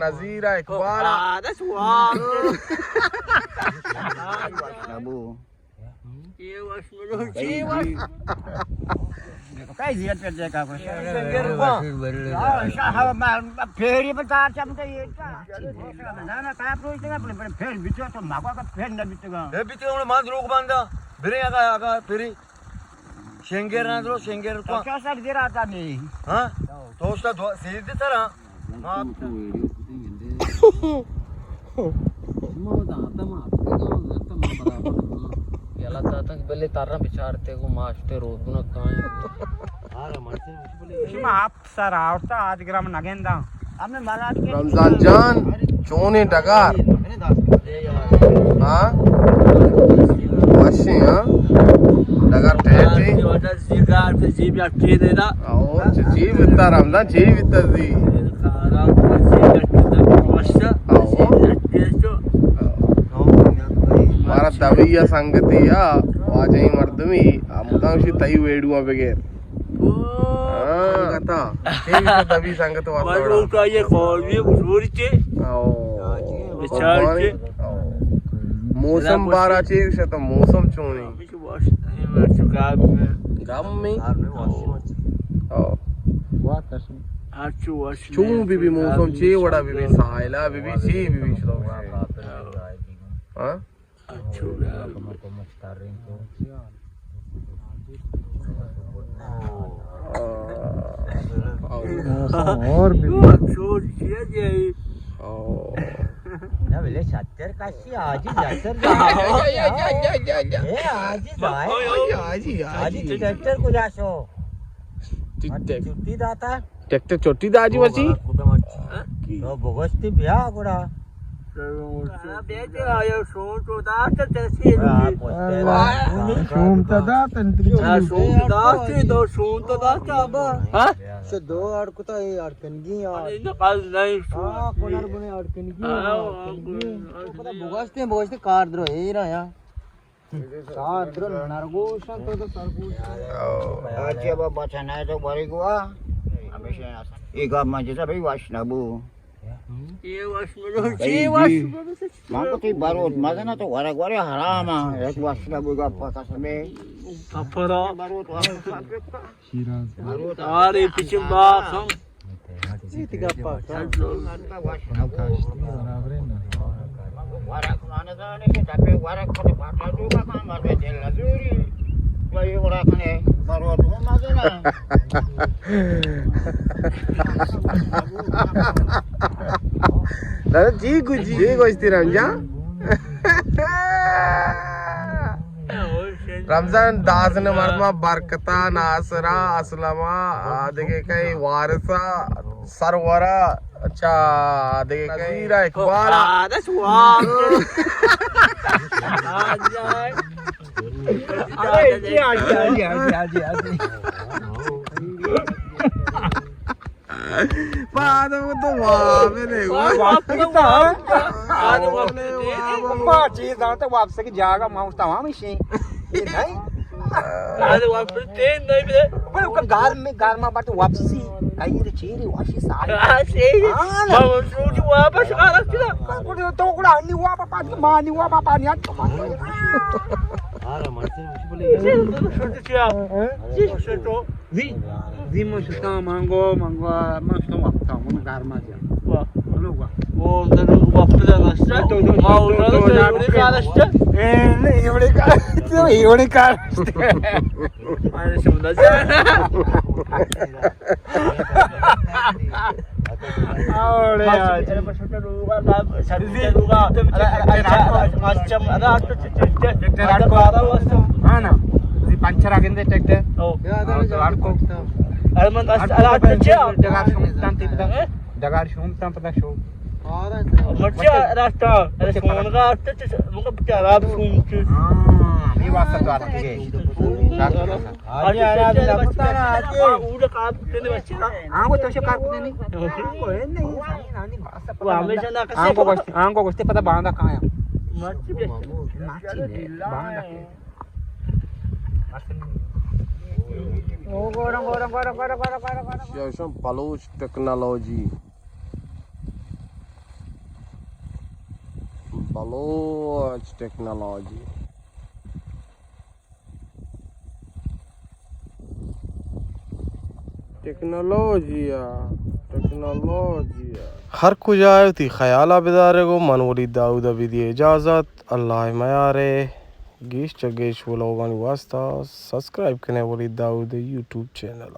Nazira Iqbal. That's wrong. Abu. Cái gì vậy đây cả mà phê mà ta chăm cái gì ना काय pros का फेर बिचो तो मागवा का फेर न बिचगा हे बिचो मान रोक बांधा बिरे आगा फिरी शेंगेर ना दरो शेंगेर को क्या सर दे रहा था नहीं हां तो उसका सीधे तरह याला जाता पहले तारा बिचारते को मास्टर रोज न काए शिमा आप सर आवता आज ग्राम नगेंदा हमने महाराज के रमजान जान चोने डगार हाँ वाशी हाँ डगार टेटी जिगार पे जीव या टेने ना आओ जीव इतना रमजान जीव इतना दी मारा तविया संगतिया वाजही मर्दमी अमुतांशी तई वेडुआ बगैर कथा तभी संगत वातावरण का ये कौन भी गुरूर के विचार के मौसम बारा चीज से तो मौसम चुनी गम में चू बीबी मौसम ची वड़ा बीबी साइला बीबी ची बीबी श्लोक हाँ और भी ना बोले 70 काशी आज ही जातर आज ही ट्रैक्टर को जासो छुट्टी दाता ट्रैक्टर छोटी दाजी बची तो बगस्ती बिया गोड़ा बेटे आयो सोन तो दात तसी सोम तदा तंत्री सोन दात दो सोन तो दात अब हां से दो अड़कुता ये अड़कनगी यार कल नहीं हां कोनर बने अड़कनगी पता बगस्ते कार द्रो हे राया कार द्रो नरगोशन तो सरगोश आज अब बचना है तो बड़ी गुआ हमेशा ये गाम में जैसा भाई वाशनाबू ये वाशनाबू माको ती बारो मजा ना तो वारे वारे हराम एक वाशनाबू का पता समय अपरा बारो तो बारो तारे पीछे बाखम ये तिगा पास वारा खाने जाने के तापे वारा खाने पाटा दो का काम मारे जेल लजूरी ये वारा खाने बारो तो मजा ना दादा जी कुछ थी रमजान दास ने मर्दमा बरकता नासरा असलमा देखे कई वारसा सरवरा अच्छा देखे कई रा इकबाल बाद में तो वाह मेरे चीज तो वापस की जागा माउस्ता वहां में शी नहीं आज वापस ते नहीं बे पर उसका गार में बात वापसी कई रे चेरी वाशी सारी से मां सोच वापस आ रखला को तो कोड़ा अन्नी वा पापा मानी वा पापा ने अरे मरते उस बोले छोटे क्या जी छोटो वी मस्ता मांगो मस्त वापता मन गार में जा वा लो वा वो उधर वापस जाना तो मां उधर से कालस्ट एवढे का अरे समजा आवडे यार छोटा रुगा सर्दी रुगा मच्छम अदा ट्रॅक्टर हा ना ती पंचर आगिंदे ट्रॅक्टर हो आडको अरे मन अरे जगार शोमता पता शो मच्छा रास्ता अरे सोनगा मुका खराब सुनते हां मी वाजता तो आता के अरे पता ना आजे उड काप केले बच्चे ना हां वो तसे काप नहीं नानी वो हमेशा ना कसे आंको गोष्टी पता बांधा कहां है मच्छी बांधा ओ गोरम Yaşam Paluç Technology टेक्नोलॉजी हर कुछ आयो थी ख्याल बेदारे को मन वलीद दाऊद अभी दिए इजाज़त अल्लाह मयारे गीश चगेश वो लोगों वास्ता सब्सक्राइब करने वलीद दाऊद यूट्यूब चैनल